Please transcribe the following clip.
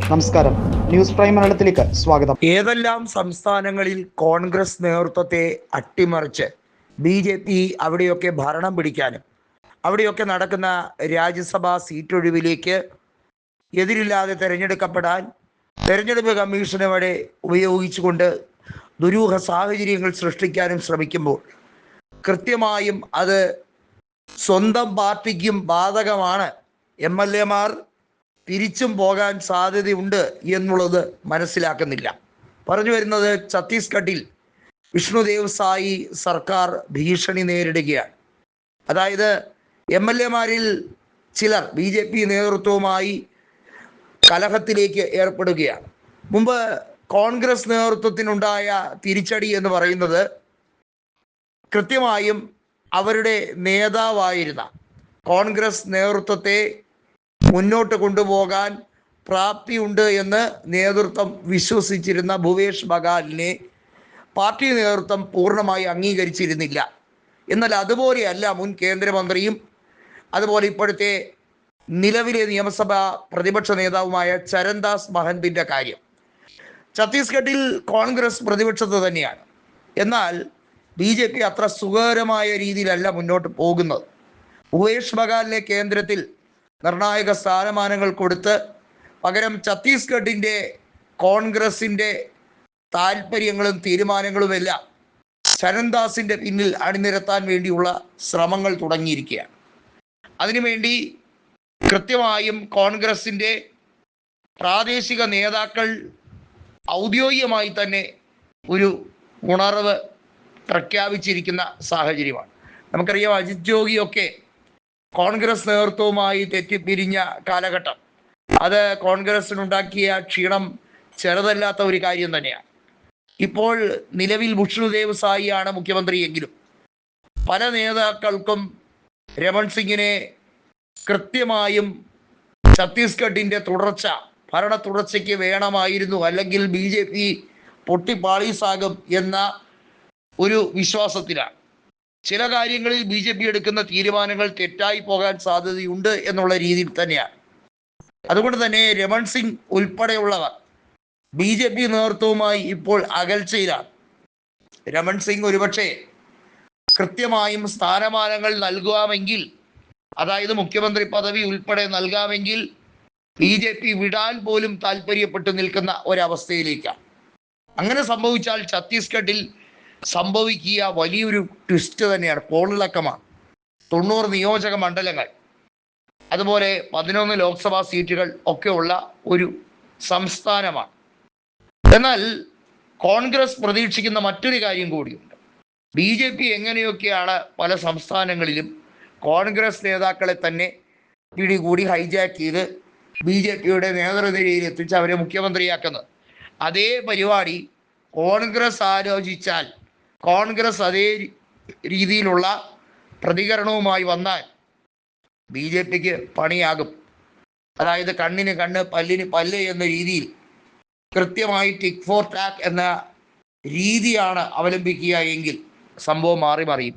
നമസ്കാരം, news prime മലയാളത്തിലേക്ക് സ്വാഗതം. ഏതെല്ലാം സംസ്ഥാനങ്ങളിൽ കോൺഗ്രസ് നേതൃത്വത്തെ അട്ടിമറിച്ച് BJP അവിടെയൊക്കെ ഭരണം പിടിക്കാനും അവിടെയൊക്കെ നടക്കുന്ന രാജ്യസഭാ സീറ്റൊഴിവിലേക്ക് എതിരില്ലാതെ തിരഞ്ഞെടുക്കപ്പെടാൻ തെരഞ്ഞെടുപ്പ് കമ്മീഷനെ വരെ ഉപയോഗിച്ചുകൊണ്ട് ദുരൂഹ സാഹചര്യങ്ങൾ സൃഷ്ടിക്കാനും ശ്രമിക്കുമ്പോൾ കൃത്യമായും അത് സ്വന്തം പാർട്ടിക്കും ബാധകമാണ്. MLA മാർ തിരിച്ചും പോകാൻ സാധ്യതയുണ്ട് എന്നുള്ളത് മനസ്സിലാക്കുന്നില്ല. പറഞ്ഞു വരുന്നത്, ഛത്തീസ്ഗഡിൽ വിഷ്ണുദേവ് സായി സർക്കാർ ഭീഷണി നേരിടുകയാണ്. അതായത് MLA മാരിൽ ചിലർ BJP നേതൃത്വവുമായി കലഹത്തിലേക്ക് ഏർപ്പെടുകയാണ്. മുമ്പ് കോൺഗ്രസ് നേതൃത്വത്തിനുണ്ടായ തിരിച്ചടി എന്ന് പറയുന്നത് കൃത്യമായും അവരുടെ നേതാവായിരുന്ന കോൺഗ്രസ് നേതൃത്വത്തെ മുന്നോട്ട് കൊണ്ടുപോകാൻ പ്രാപ്തിയുണ്ട് എന്ന് നേതൃത്വം വിശ്വസിച്ചിരുന്ന ഭൂപേഷ് ബഗാലിനെ പാർട്ടി നേതൃത്വം പൂർണ്ണമായി അംഗീകരിച്ചിരുന്നില്ല. എന്നാൽ അതുപോലെയല്ല മുൻ കേന്ദ്രമന്ത്രിയും അതുപോലെ ഇപ്പോഴത്തെ നിലവിലെ നിയമസഭാ പ്രതിപക്ഷ നേതാവുമായ ചരൺദാസ് മഹന്തിൻ്റെ കാര്യം. ഛത്തീസ്ഗഡിൽ കോൺഗ്രസ് പ്രതിപക്ഷത്ത് തന്നെയാണ്. എന്നാൽ BJP അത്ര സുഖകരമായ രീതിയിലല്ല മുന്നോട്ട് പോകുന്നത്. ഭൂപേഷ് ബഗാലിനെ കേന്ദ്രത്തിൽ നിർണായക സ്ഥാനമാനങ്ങൾ കൊടുത്ത് പകരം ഛത്തീസ്ഗഡിൻ്റെ കോൺഗ്രസിൻ്റെ താല്പര്യങ്ങളും തീരുമാനങ്ങളുമെല്ലാം ചരൺദാസിൻ്റെ പിന്നിൽ അണിനിരത്താൻ വേണ്ടിയുള്ള ശ്രമങ്ങൾ തുടങ്ങിയിരിക്കുകയാണ്. അതിനുവേണ്ടി കൃത്യമായും കോൺഗ്രസിൻ്റെ പ്രാദേശിക നേതാക്കൾ ഔദ്യോഗികമായി തന്നെ ഒരു ഉണർവ് പ്രഖ്യാപിച്ചിരിക്കുന്ന സാഹചര്യമാണ്. നമുക്കറിയാം, അജിത് ജോഗിയൊക്കെ കോൺഗ്രസ് നേതൃത്വവുമായി തെറ്റിപ്പിരിഞ്ഞ കാലഘട്ടം, അത് കോൺഗ്രസിനുണ്ടാക്കിയ ക്ഷീണം ചെറുതല്ലാത്ത ഒരു കാര്യം തന്നെയാണ്. ഇപ്പോൾ നിലവിൽ വിഷ്ണുദേവ് സായിയാണ് മുഖ്യമന്ത്രിയെങ്കിലും പല നേതാക്കൾക്കും രമൺ സിംഗിനെ കൃത്യമായും ഛത്തീസ്ഗഡിൻ്റെ ഭരണ തുടർച്ചയ്ക്ക് വേണമായിരുന്നു, അല്ലെങ്കിൽ BJP പൊട്ടിപ്പാളീസാകും എന്ന ഒരു വിശ്വാസത്തിലാണ്. ചില കാര്യങ്ങളിൽ BJP എടുക്കുന്ന തീരുമാനങ്ങൾ തെറ്റായി പോകാൻ സാധ്യതയുണ്ട് എന്നുള്ള രീതിയിൽ തന്നെയാണ്. അതുകൊണ്ട് തന്നെ രമൺ സിംഗ് ഉൾപ്പെടെയുള്ളവർ BJP നേതൃത്വവുമായി ഇപ്പോൾ അകൽച്ചയിലാണ്. രമൺ സിംഗ് ഒരുപക്ഷെ കൃത്യമായും സ്ഥാനമാനങ്ങൾ നൽകാമെങ്കിൽ, അതായത് മുഖ്യമന്ത്രി പദവി ഉൾപ്പെടെ നൽകാമെങ്കിൽ BJP വിടാൻ പോലും താല്പര്യപ്പെട്ടു നിൽക്കുന്ന ഒരവസ്ഥയിലേക്കാണ്. അങ്ങനെ സംഭവിച്ചാൽ ഛത്തീസ്ഗഡിൽ സംഭവിക്കുക വലിയൊരു ട്വിസ്റ്റ് തന്നെയാണ്. കോളിളക്കമാണ്. 90 നിയോജക മണ്ഡലങ്ങൾ, അതുപോലെ 11 ലോക്സഭാ സീറ്റുകൾ ഒക്കെ ഉള്ള ഒരു സംസ്ഥാനമാണ്. എന്നാൽ കോൺഗ്രസ് പ്രതീക്ഷിക്കുന്ന മറ്റൊരു കാര്യം കൂടിയുണ്ട്. BJP എങ്ങനെയൊക്കെയാണ് പല സംസ്ഥാനങ്ങളിലും കോൺഗ്രസ് നേതാക്കളെ തന്നെ പിടികൂടി ഹൈജാക്ക് ചെയ്ത് BJPയുടെ നേതൃനിരയിൽ എത്തിച്ച് അവരെ മുഖ്യമന്ത്രിയാക്കുന്നത്. അതേ പരിപാടി കോൺഗ്രസ് ആലോചിച്ചാൽ, കോൺഗ്രസ് അതേ രീതിയിലുള്ള പ്രതികരണവുമായി വന്നാൽ BJPക്ക് പണിയാകും. അതായത് കണ്ണിന് കണ്ണ് പല്ലിന് പല്ല് എന്ന രീതിയിൽ കൃത്യമായി ടിക് ഫോർ ടാക്ക് എന്ന രീതിയാണ് അവലംബിക്കുക എങ്കിൽ സംഭവം മാറി മറിയും.